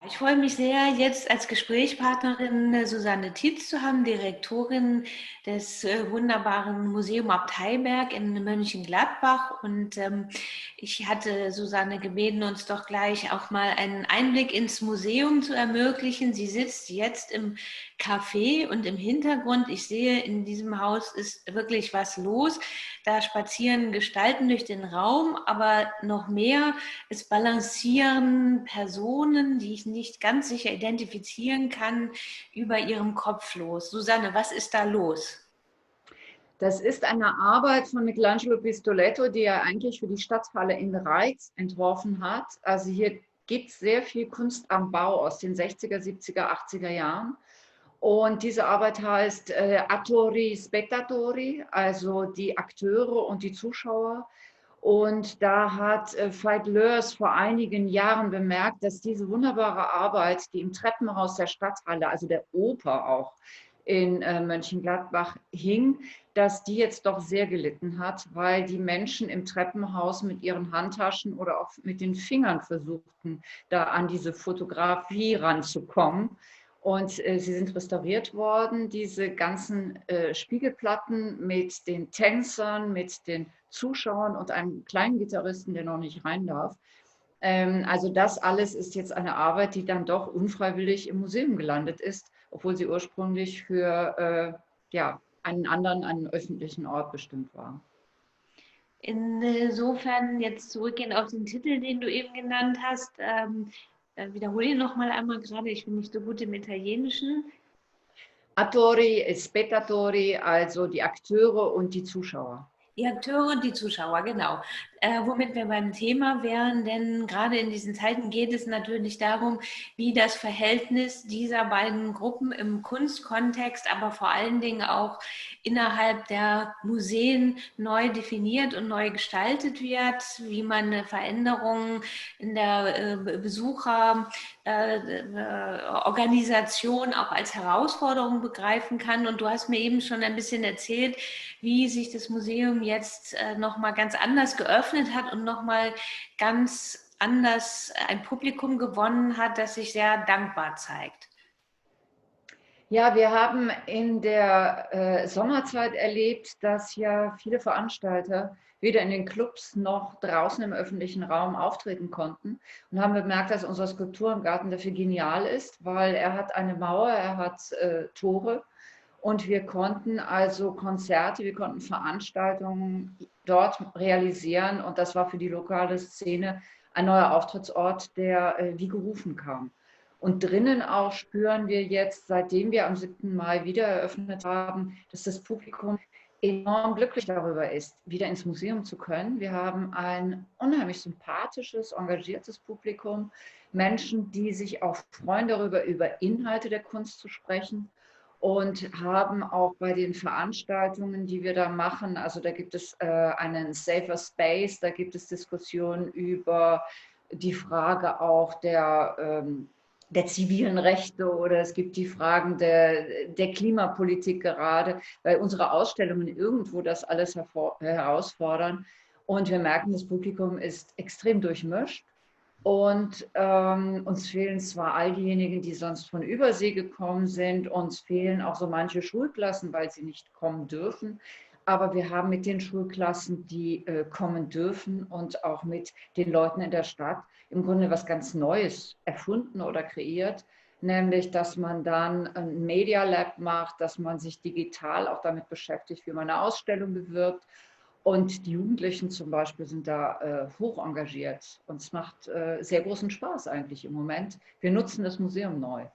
Ich freue mich sehr, jetzt als Gesprächspartnerin Susanne Tietz zu haben, Direktorin des wunderbaren Museum Abteiberg in Mönchengladbach. Und ich hatte Susanne gebeten, uns doch gleich auch mal einen Einblick ins Museum zu ermöglichen. Sie sitzt jetzt im Café und im Hintergrund, ich sehe, in diesem Haus ist wirklich was los. Da spazieren Gestalten durch den Raum, aber noch mehr, es balancieren Personen, die ich nicht ganz sicher identifizieren kann, über ihrem Kopf los. Susanne, was ist da los? Das ist eine Arbeit von Michelangelo Pistoletto, die er eigentlich für die Stadthalle in Reiz entworfen hat. Also hier gibt es sehr viel Kunst am Bau aus den 60er, 70er, 80er Jahren. Und diese Arbeit heißt Attori Spettatori, also die Akteure und die Zuschauer. Und da hat Veit Löers vor einigen Jahren bemerkt, dass diese wunderbare Arbeit, die im Treppenhaus der Stadthalle, also der Oper auch in Mönchengladbach hing, dass die jetzt doch sehr gelitten hat, weil die Menschen im Treppenhaus mit ihren Handtaschen oder auch mit den Fingern versuchten, da an diese Fotografie ranzukommen. Und sie sind restauriert worden, diese ganzen Spiegelplatten mit den Tänzern, mit den Zuschauern und einem kleinen Gitarristen, der noch nicht rein darf. Also das alles ist jetzt eine Arbeit, die dann doch unfreiwillig im Museum gelandet ist, obwohl sie ursprünglich für ja, einen öffentlichen Ort bestimmt war. Insofern jetzt zurückgehend auf den Titel, den du eben genannt hast, wiederhole ihn noch mal einmal gerade, ich bin nicht so gut im Italienischen. Attori, Spettatori, also die Akteure und die Zuschauer. Die Akteure und die Zuschauer, genau. Womit wir beim Thema wären, denn gerade in diesen Zeiten geht es natürlich darum, wie das Verhältnis dieser beiden Gruppen im Kunstkontext, aber vor allen Dingen auch innerhalb der Museen neu definiert und neu gestaltet wird, wie man eine Veränderung in der Besucherorganisation auch als Herausforderung begreifen kann. Und du hast mir eben schon ein bisschen erzählt, wie sich das Museum jetzt nochmal ganz anders geöffnet hat und nochmal ganz anders ein Publikum gewonnen hat, das sich sehr dankbar zeigt. Ja, wir haben in der Sommerzeit erlebt, dass ja viele Veranstalter weder in den Clubs noch draußen im öffentlichen Raum auftreten konnten und haben bemerkt, dass unser Skulpturengarten dafür genial ist, weil er hat eine Mauer, er hat Tore und wir konnten also Konzerte, wir konnten Veranstaltungen dort realisieren und das war für die lokale Szene ein neuer Auftrittsort, der wie gerufen kam. Und drinnen auch spüren wir jetzt, seitdem wir am 7. Mai wieder eröffnet haben, dass das Publikum enorm glücklich darüber ist, wieder ins Museum zu können. Wir haben ein unheimlich sympathisches, engagiertes Publikum, Menschen, die sich auch freuen darüber, über Inhalte der Kunst zu sprechen und haben auch bei den Veranstaltungen, die wir da machen, also da gibt es einen Safer Space, da gibt es Diskussionen über die Frage auch der zivilen Rechte oder es gibt die Fragen der Klimapolitik gerade, weil unsere Ausstellungen irgendwo das alles herausfordern. Und wir merken, das Publikum ist extrem durchmischt. Und uns fehlen zwar all diejenigen, die sonst von Übersee gekommen sind, uns fehlen auch so manche Schulklassen, weil sie nicht kommen dürfen. Aber wir haben mit den Schulklassen, die kommen dürfen und auch mit den Leuten in der Stadt im Grunde was ganz Neues erfunden oder kreiert, nämlich dass man dann ein Media Lab macht, dass man sich digital auch damit beschäftigt, wie man eine Ausstellung bewirbt. Und die Jugendlichen zum Beispiel sind da hoch engagiert und es macht sehr großen Spaß eigentlich im Moment. Wir nutzen das Museum neu.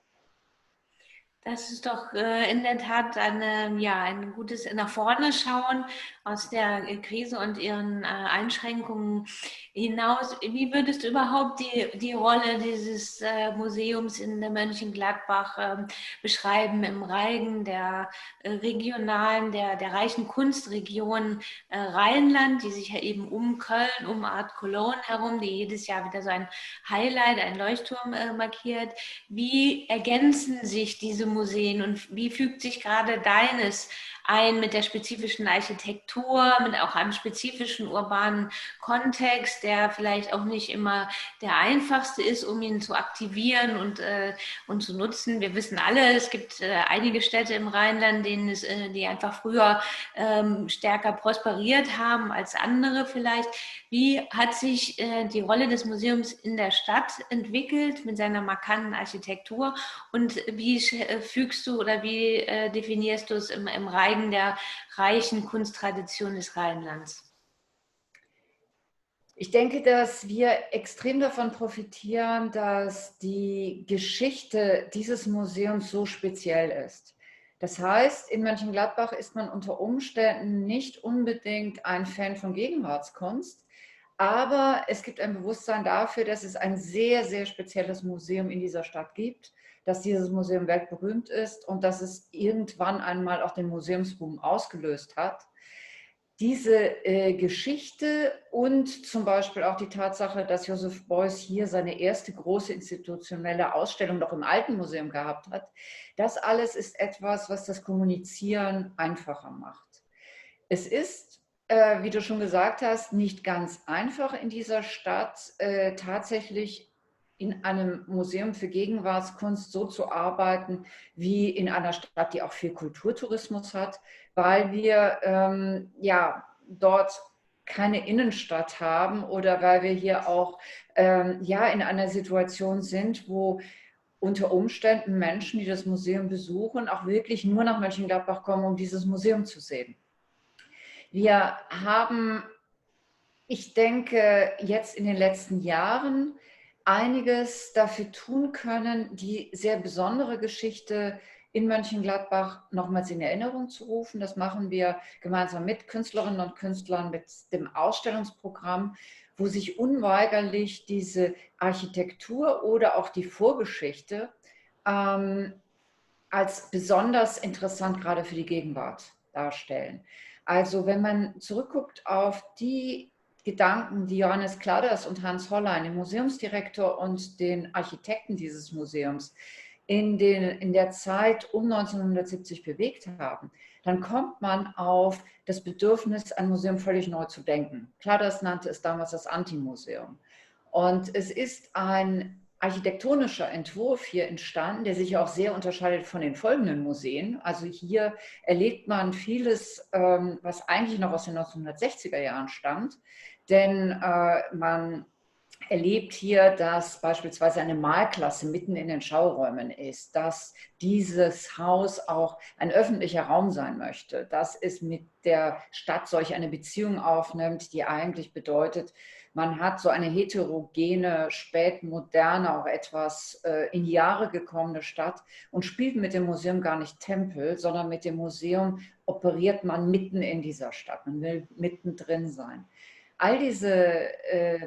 Das ist doch in der Tat ein gutes nach vorne schauen aus der Krise und ihren Einschränkungen hinaus. Wie würdest du überhaupt die Rolle dieses Museums in der Mönchengladbach beschreiben im Reigen der der reichen Kunstregion Rheinland, die sich ja eben um Köln, um Art Cologne herum, die jedes Jahr wieder so ein Highlight, ein Leuchtturm markiert? Wie ergänzen sich diese Museen und wie fügt sich gerade deines ein mit der spezifischen Architektur, mit auch einem spezifischen urbanen Kontext, der vielleicht auch nicht immer der einfachste ist, um ihn zu aktivieren und zu nutzen. Wir wissen alle, es gibt einige Städte im Rheinland, die einfach früher stärker prosperiert haben als andere vielleicht. Wie hat sich die Rolle des Museums in der Stadt entwickelt mit seiner markanten Architektur und wie fügst du oder wie definierst du es im Reigen der reichen Kunsttradition des Rheinlands? Ich denke, dass wir extrem davon profitieren, dass die Geschichte dieses Museums so speziell ist. Das heißt, in Mönchengladbach ist man unter Umständen nicht unbedingt ein Fan von Gegenwartskunst, aber es gibt ein Bewusstsein dafür, dass es ein sehr, sehr spezielles Museum in dieser Stadt gibt, dass dieses Museum weltberühmt ist und dass es irgendwann einmal auch den Museumsboom ausgelöst hat. Diese Geschichte und zum Beispiel auch die Tatsache, dass Joseph Beuys hier seine erste große institutionelle Ausstellung noch im Alten Museum gehabt hat, das alles ist etwas, was das Kommunizieren einfacher macht. Es ist, wie du schon gesagt hast, nicht ganz einfach in dieser Stadt tatsächlich in einem Museum für Gegenwartskunst so zu arbeiten, wie in einer Stadt, die auch viel Kulturtourismus hat, weil wir ja dort keine Innenstadt haben oder weil wir hier auch ja in einer Situation sind, wo unter Umständen Menschen, die das Museum besuchen, auch wirklich nur nach Mönchengladbach kommen, um dieses Museum zu sehen. Wir haben, ich denke, jetzt in den letzten Jahren einiges dafür tun können, die sehr besondere Geschichte in Mönchengladbach nochmals in Erinnerung zu rufen. Das machen wir gemeinsam mit Künstlerinnen und Künstlern, mit dem Ausstellungsprogramm, wo sich unweigerlich diese Architektur oder auch die Vorgeschichte als besonders interessant gerade für die Gegenwart darstellen. Also wenn man zurückguckt auf die Gedanken, die Johannes Claders und Hans Hollein, den Museumsdirektor und den Architekten dieses Museums, in der Zeit um 1970 bewegt haben, dann kommt man auf das Bedürfnis, ein Museum völlig neu zu denken. Claders nannte es damals das Antimuseum. Und es ist ein architektonischer Entwurf hier entstanden, der sich auch sehr unterscheidet von den folgenden Museen. Also hier erlebt man vieles, was eigentlich noch aus den 1960er Jahren stammt, denn man erlebt hier, dass beispielsweise eine Malklasse mitten in den Schauräumen ist, dass dieses Haus auch ein öffentlicher Raum sein möchte, dass es mit der Stadt solch eine Beziehung aufnimmt, die eigentlich bedeutet, man hat so eine heterogene, spätmoderne, auch etwas in die Jahre gekommene Stadt und spielt mit dem Museum gar nicht Tempel, sondern mit dem Museum operiert man mitten in dieser Stadt. Man will mittendrin sein. All diese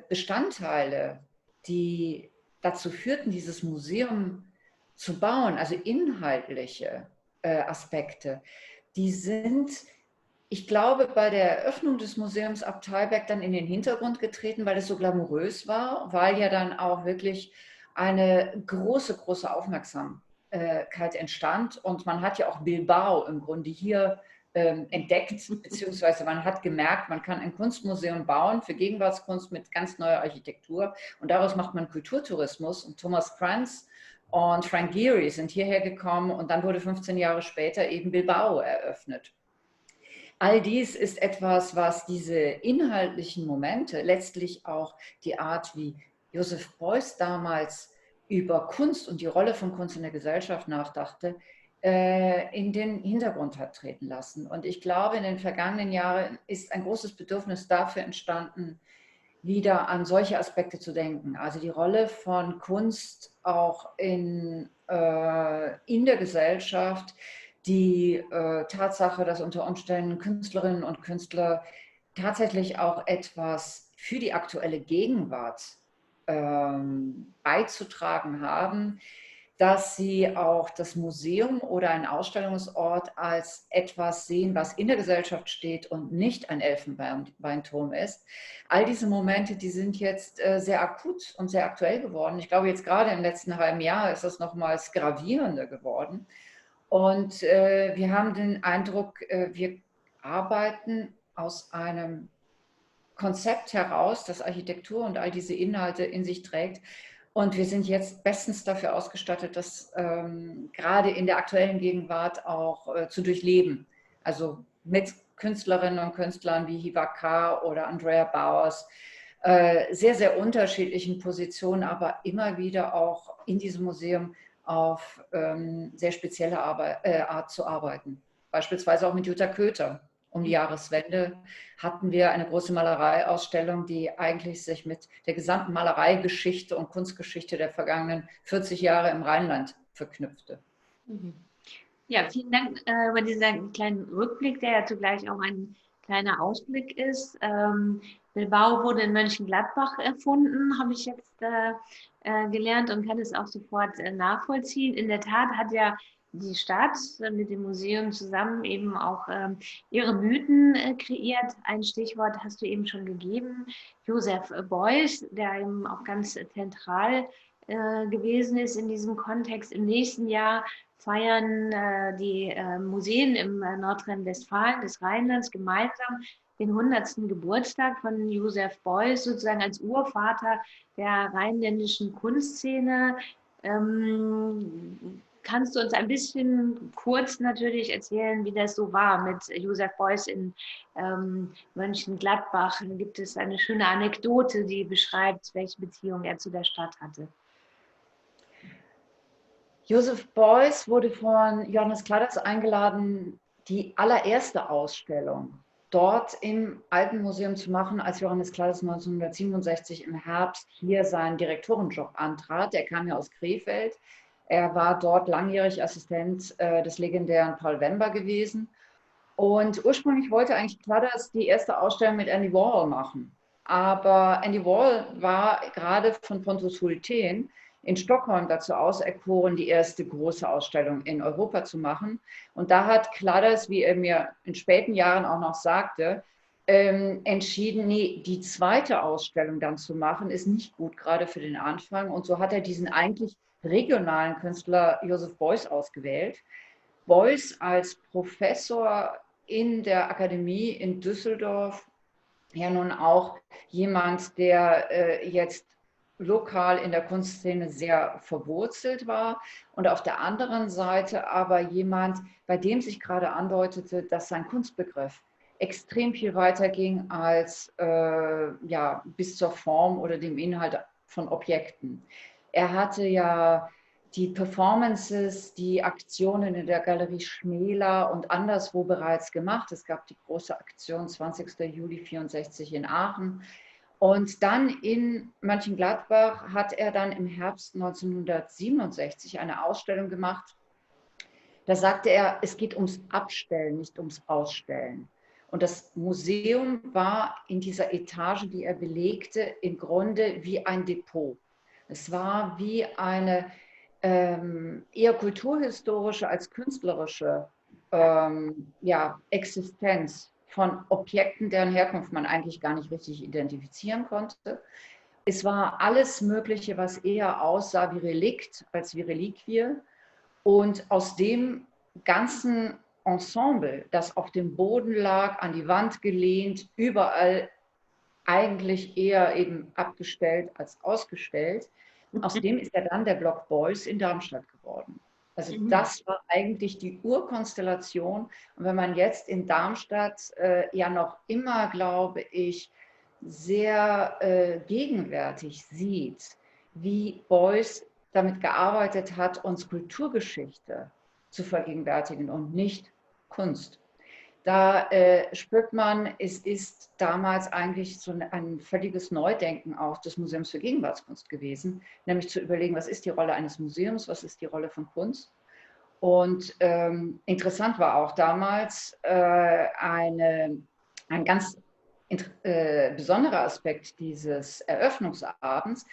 Bestandteile, die dazu führten, dieses Museum zu bauen, also inhaltliche Aspekte, die sind, ich glaube, bei der Eröffnung des Museums ab Theilberg dann in den Hintergrund getreten, weil es so glamourös war, weil ja dann auch wirklich eine große, große Aufmerksamkeit entstand. Und man hat ja auch Bilbao im Grunde hier entdeckt, beziehungsweise man hat gemerkt, man kann ein Kunstmuseum bauen für Gegenwartskunst mit ganz neuer Architektur und daraus macht man Kulturtourismus. Und Thomas Kranz und Frank Gehry sind hierher gekommen und dann wurde 15 Jahre später eben Bilbao eröffnet. All dies ist etwas, was diese inhaltlichen Momente, letztlich auch die Art, wie Joseph Beuys damals über Kunst und die Rolle von Kunst in der Gesellschaft nachdachte, in den Hintergrund hat treten lassen. Und ich glaube, in den vergangenen Jahren ist ein großes Bedürfnis dafür entstanden, wieder an solche Aspekte zu denken. Also die Rolle von Kunst auch in der Gesellschaft, die Tatsache, dass unter Umständen Künstlerinnen und Künstler tatsächlich auch etwas für die aktuelle Gegenwart beizutragen haben, dass sie auch das Museum oder einen Ausstellungsort als etwas sehen, was in der Gesellschaft steht und nicht ein Elfenbeinturm ist. All diese Momente, die sind jetzt sehr akut und sehr aktuell geworden. Ich glaube, jetzt gerade im letzten halben Jahr ist das nochmals gravierender geworden. Und wir haben den Eindruck, wir arbeiten aus einem Konzept heraus, das Architektur und all diese Inhalte in sich trägt. Und wir sind jetzt bestens dafür ausgestattet, das gerade in der aktuellen Gegenwart auch zu durchleben. Also mit Künstlerinnen und Künstlern wie Hiva K. oder Andrea Bauers, sehr, sehr unterschiedlichen Positionen, aber immer wieder auch in diesem Museum auf sehr spezielle Art zu arbeiten. Beispielsweise auch mit Jutta Köter. Um die Jahreswende hatten wir eine große Malereiausstellung, die eigentlich sich mit der gesamten Malereigeschichte und Kunstgeschichte der vergangenen 40 Jahre im Rheinland verknüpfte. Mhm. Ja, vielen Dank über diesen kleinen Rückblick, der ja zugleich auch ein kleiner Ausblick ist. Bilbao wurde in Mönchengladbach erfunden, habe ich jetzt gelernt und kann es auch sofort nachvollziehen. In der Tat hat ja die Stadt mit dem Museum zusammen eben auch ihre Mythen kreiert. Ein Stichwort hast du eben schon gegeben, Joseph Beuys, der eben auch ganz zentral gewesen ist in diesem Kontext. Im nächsten Jahr feiern die Museen im Nordrhein-Westfalen des Rheinlands gemeinsam den 100. Geburtstag von Joseph Beuys, sozusagen als Urvater der rheinländischen Kunstszene. Kannst du uns ein bisschen kurz natürlich erzählen, wie das so war mit Joseph Beuys in Mönchengladbach? Da gibt es eine schöne Anekdote, die beschreibt, welche Beziehung er zu der Stadt hatte. Joseph Beuys wurde von Johannes Claders eingeladen, die allererste Ausstellung dort im Alten Museum zu machen, als Johannes Claders 1967 im Herbst hier seinen Direktorenjob antrat. Er kam ja aus Krefeld. Er war dort langjährig Assistent des legendären Paul Wember gewesen. Und ursprünglich wollte eigentlich Claders die erste Ausstellung mit Andy Warhol machen. Aber Andy Warhol war gerade von Pontus Hultén in Stockholm dazu auserkoren, die erste große Ausstellung in Europa zu machen. Und da hat Claders, wie er mir in späten Jahren auch noch sagte, entschieden, nee, die zweite Ausstellung dann zu machen, ist nicht gut, gerade für den Anfang. Und so hat er diesen eigentlich regionalen Künstler Joseph Beuys ausgewählt. Beuys als Professor in der Akademie in Düsseldorf, ja nun auch jemand, der jetzt lokal in der Kunstszene sehr verwurzelt war und auf der anderen Seite aber jemand, bei dem sich gerade andeutete, dass sein Kunstbegriff extrem viel weiter ging als ja, bis zur Form oder dem Inhalt von Objekten. Er hatte ja die Performances, die Aktionen in der Galerie Schmäler und anderswo bereits gemacht. Es gab die große Aktion 20. Juli 64 in Aachen. Und dann in Mönchengladbach hat er dann im Herbst 1967 eine Ausstellung gemacht. Da sagte er, es geht ums Abstellen, nicht ums Ausstellen. Und das Museum war in dieser Etage, die er belegte, im Grunde wie ein Depot. Es war wie eine eher kulturhistorische als künstlerische ja, Existenz von Objekten, deren Herkunft man eigentlich gar nicht richtig identifizieren konnte. Es war alles Mögliche, was eher aussah wie Relikt als wie Reliquie. Und aus dem ganzen Ensemble, das auf dem Boden lag, an die Wand gelehnt, überall eigentlich eher eben abgestellt als ausgestellt, aus dem ist ja dann der Block Beuys in Darmstadt geworden. Also das war eigentlich die Urkonstellation. Und wenn man jetzt in Darmstadt ja noch immer, glaube ich, sehr gegenwärtig sieht, wie Beuys damit gearbeitet hat, uns Kulturgeschichte zu vergegenwärtigen und nicht Kunst. Da spürt man, es ist damals eigentlich so ein völliges Neudenken auch des Museums für Gegenwartskunst gewesen, nämlich zu überlegen, was ist die Rolle eines Museums, was ist die Rolle von Kunst. Und interessant war auch damals ein ganz besonderer Aspekt dieses Eröffnungsabends.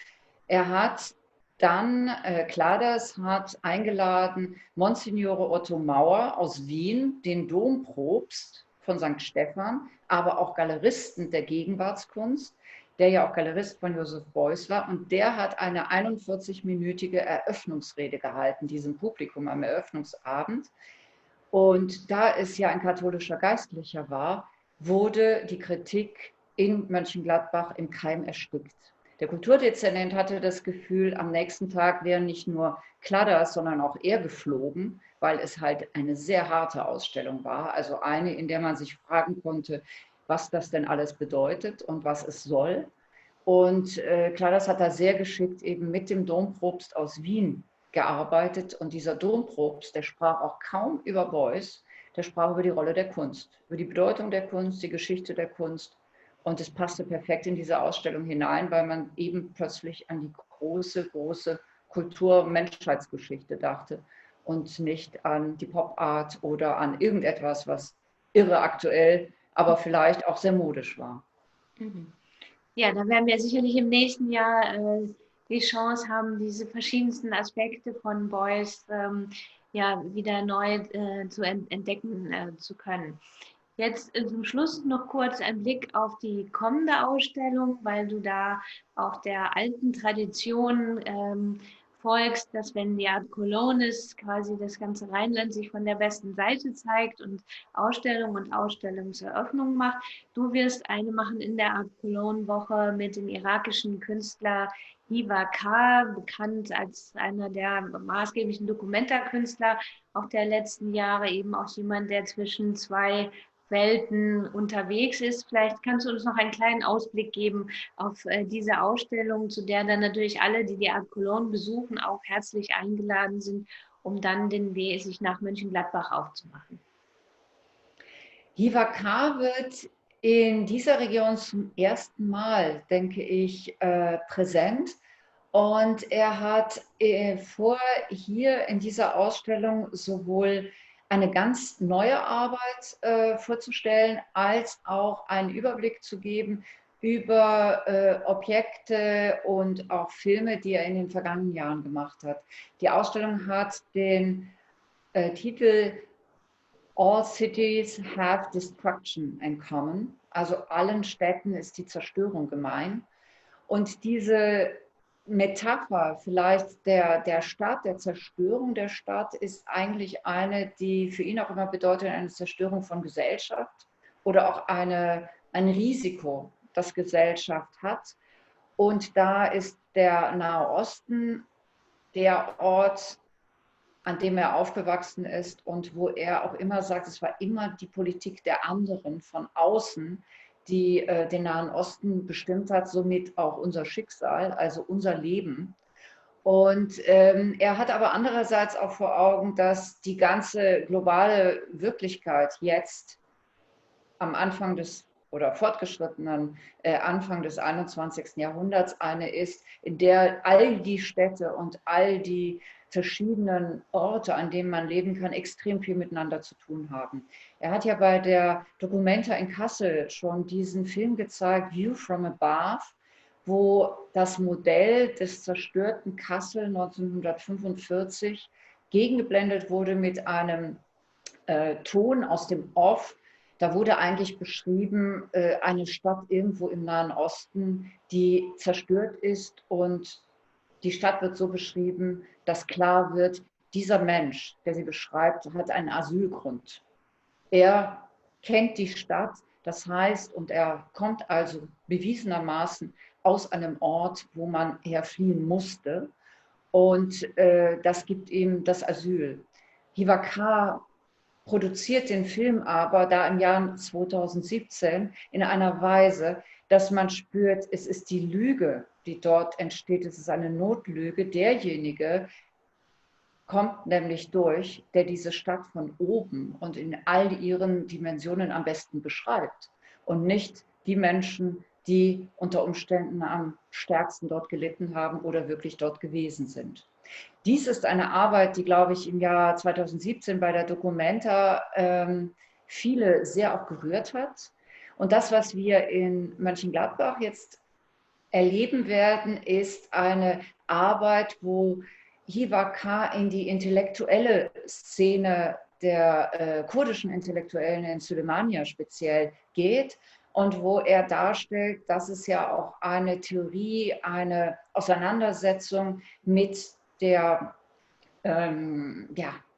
Er hat dann, Claders hat eingeladen Monsignore Otto Mauer aus Wien, den Dompropst von St. Stephan, aber auch Galeristen der Gegenwartskunst, der ja auch Galerist von Joseph Beuys war. Und der hat eine 41-minütige Eröffnungsrede gehalten, diesem Publikum am Eröffnungsabend. Und da es ja ein katholischer Geistlicher war, wurde die Kritik in Mönchengladbach im Keim erstickt. Der Kulturdezernent hatte das Gefühl, am nächsten Tag wären nicht nur Kladders, sondern auch er geflogen, weil es halt eine sehr harte Ausstellung war. Also eine, in der man sich fragen konnte, was das denn alles bedeutet und was es soll. Und Kladders hat da sehr geschickt eben mit dem Dompropst aus Wien gearbeitet. Und dieser Dompropst, der sprach auch kaum über Beuys, der sprach über die Rolle der Kunst, über die Bedeutung der Kunst, die Geschichte der Kunst. Und es passte perfekt in diese Ausstellung hinein, weil man eben plötzlich an die große, große Kultur-Menschheitsgeschichte dachte und nicht an die Pop-Art oder an irgendetwas, was irre aktuell, aber vielleicht auch sehr modisch war. Mhm. Ja, da werden wir sicherlich im nächsten Jahr die Chance haben, diese verschiedensten Aspekte von Beuys ja, wieder neu zu entdecken zu können. Jetzt zum Schluss noch kurz ein Blick auf die kommende Ausstellung, weil du da auch der alten Tradition folgst, dass wenn die Art Cologne ist, quasi das ganze Rheinland sich von der besten Seite zeigt und Ausstellung und Ausstellungseröffnung macht. Du wirst eine machen in der Art Cologne Woche mit dem irakischen Künstler Hiva K., bekannt als einer der maßgeblichen Documenta-Künstler auch der letzten Jahre, eben auch jemand, der zwischen zwei Welten unterwegs ist. Vielleicht kannst du uns noch einen kleinen Ausblick geben auf diese Ausstellung, zu der dann natürlich alle, die die Art Cologne besuchen, auch herzlich eingeladen sind, um dann den Weg sich nach Mönchengladbach aufzumachen. Hiva K. wird in dieser Region zum ersten Mal, denke ich, präsent. Und er hat vor, hier in dieser Ausstellung sowohl eine ganz neue Arbeit vorzustellen, als auch einen Überblick zu geben über Objekte und auch Filme, die er in den vergangenen Jahren gemacht hat. Die Ausstellung hat den Titel All cities have destruction in common. Also allen Städten ist die Zerstörung gemein. Und diese Metapher vielleicht der Stadt, der Zerstörung der Stadt, ist eigentlich eine, die für ihn auch immer bedeutet, eine Zerstörung von Gesellschaft oder auch ein Risiko, das Gesellschaft hat. Und da ist der Nahe Osten der Ort, an dem er aufgewachsen ist und wo er auch immer sagt, es war immer die Politik der anderen von außen, die den Nahen Osten bestimmt hat, somit auch unser Schicksal, also unser Leben. Und er hat aber andererseits auch vor Augen, dass die ganze globale Wirklichkeit jetzt am Anfang des oder fortgeschrittenen Anfang des 21. Jahrhunderts eine ist, in der all die Städte und all die verschiedenen Orte, an denen man leben kann, extrem viel miteinander zu tun haben. Er hat ja bei der Documenta in Kassel schon diesen Film gezeigt, View from Above, wo das Modell des zerstörten Kassel 1945 gegengeblendet wurde mit einem Ton aus dem Off. Da wurde eigentlich beschrieben, eine Stadt irgendwo im Nahen Osten, die zerstört ist, und die Stadt wird so beschrieben, dass klar wird, dieser Mensch, der sie beschreibt, hat einen Asylgrund. Er kennt die Stadt, das heißt, und er kommt also bewiesenermaßen aus einem Ort, wo man herfliehen musste, und das gibt ihm das Asyl. Hiva K. produziert den Film aber da im Jahr 2017 in einer Weise, dass man spürt, es ist die Lüge, die dort entsteht. Es ist eine Notlüge. Derjenige kommt nämlich durch, der diese Stadt von oben und in all ihren Dimensionen am besten beschreibt und nicht die Menschen, die unter Umständen am stärksten dort gelitten haben oder wirklich dort gewesen sind. Dies ist eine Arbeit, die, glaube ich, im Jahr 2017 bei der Documenta viele sehr auch gerührt hat. Und das, was wir in Mönchengladbach jetzt erleben werden, ist eine Arbeit, wo Hiva K. in die intellektuelle Szene der kurdischen Intellektuellen in Süleymaniye speziell geht und wo er darstellt, dass es ja auch eine Theorie, eine Auseinandersetzung der,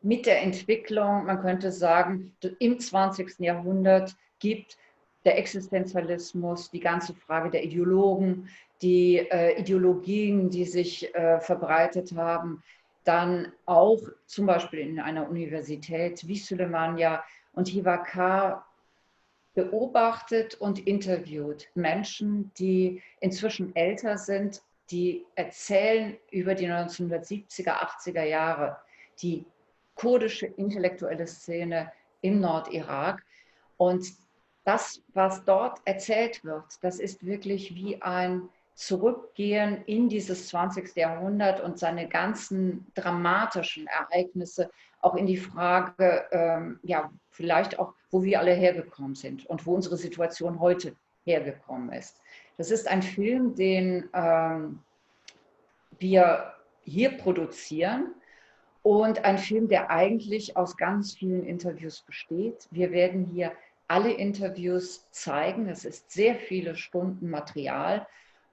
mit der Entwicklung, man könnte sagen, im 20. Jahrhundert gibt, der Existenzialismus, die ganze Frage der Ideologen, die Ideologien, die sich verbreitet haben, dann auch zum Beispiel in einer Universität wie Suleimania und Hivakar beobachtet und interviewt Menschen, die inzwischen älter sind, die erzählen über die 1970er, 80er Jahre, die kurdische intellektuelle Szene im Nordirak. Und das, was dort erzählt wird, das ist wirklich wie ein Zurückgehen in dieses 20. Jahrhundert und seine ganzen dramatischen Ereignisse, auch in die Frage, ja, vielleicht auch, wo wir alle hergekommen sind und wo unsere Situation heute hergekommen ist. Das ist ein Film, den wir hier produzieren und ein Film, der eigentlich aus ganz vielen Interviews besteht. Wir werden hier alle Interviews zeigen. Es ist sehr viele Stunden Material.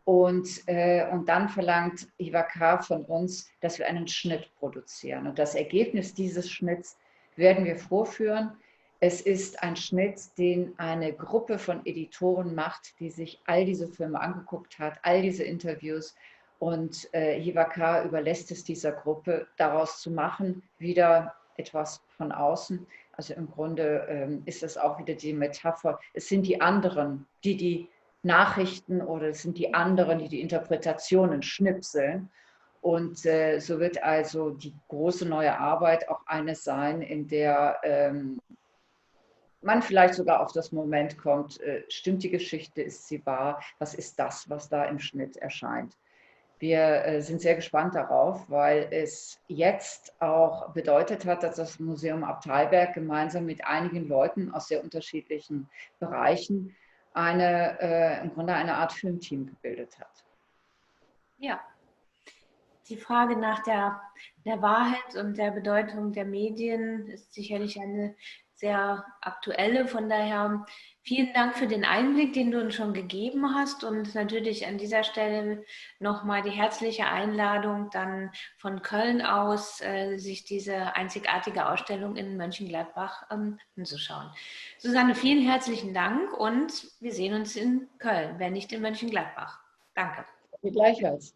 Und dann verlangt Hivakar von uns, dass wir einen Schnitt produzieren. Und das Ergebnis dieses Schnitts werden wir vorführen. Es ist ein Schnitt, den eine Gruppe von Editoren macht, die sich all diese Filme angeguckt hat, all diese Interviews. Und Hivakar überlässt es dieser Gruppe, daraus zu machen, wieder etwas von außen. Also im Grunde ist es auch wieder die Metapher. Es sind die anderen, die Nachrichten oder es sind die anderen, die Interpretationen schnipseln. Und so wird also die große neue Arbeit auch eine sein, in der man vielleicht sogar auf das Moment kommt, stimmt die Geschichte, ist sie wahr, was ist das, was da im Schnitt erscheint. Wir sind sehr gespannt darauf, weil es jetzt auch bedeutet hat, dass das Museum Abteilberg gemeinsam mit einigen Leuten aus sehr unterschiedlichen Bereichen im Grunde eine Art Filmteam gebildet hat. Ja, die Frage nach der Wahrheit und der Bedeutung der Medien ist sicherlich eine sehr aktuelle. Von daher vielen Dank für den Einblick, den du uns schon gegeben hast. Und natürlich an dieser Stelle nochmal die herzliche Einladung, dann von Köln aus sich diese einzigartige Ausstellung in Mönchengladbach anzuschauen. Susanne, vielen herzlichen Dank und wir sehen uns in Köln, wenn nicht in Mönchengladbach. Danke. Gleichfalls.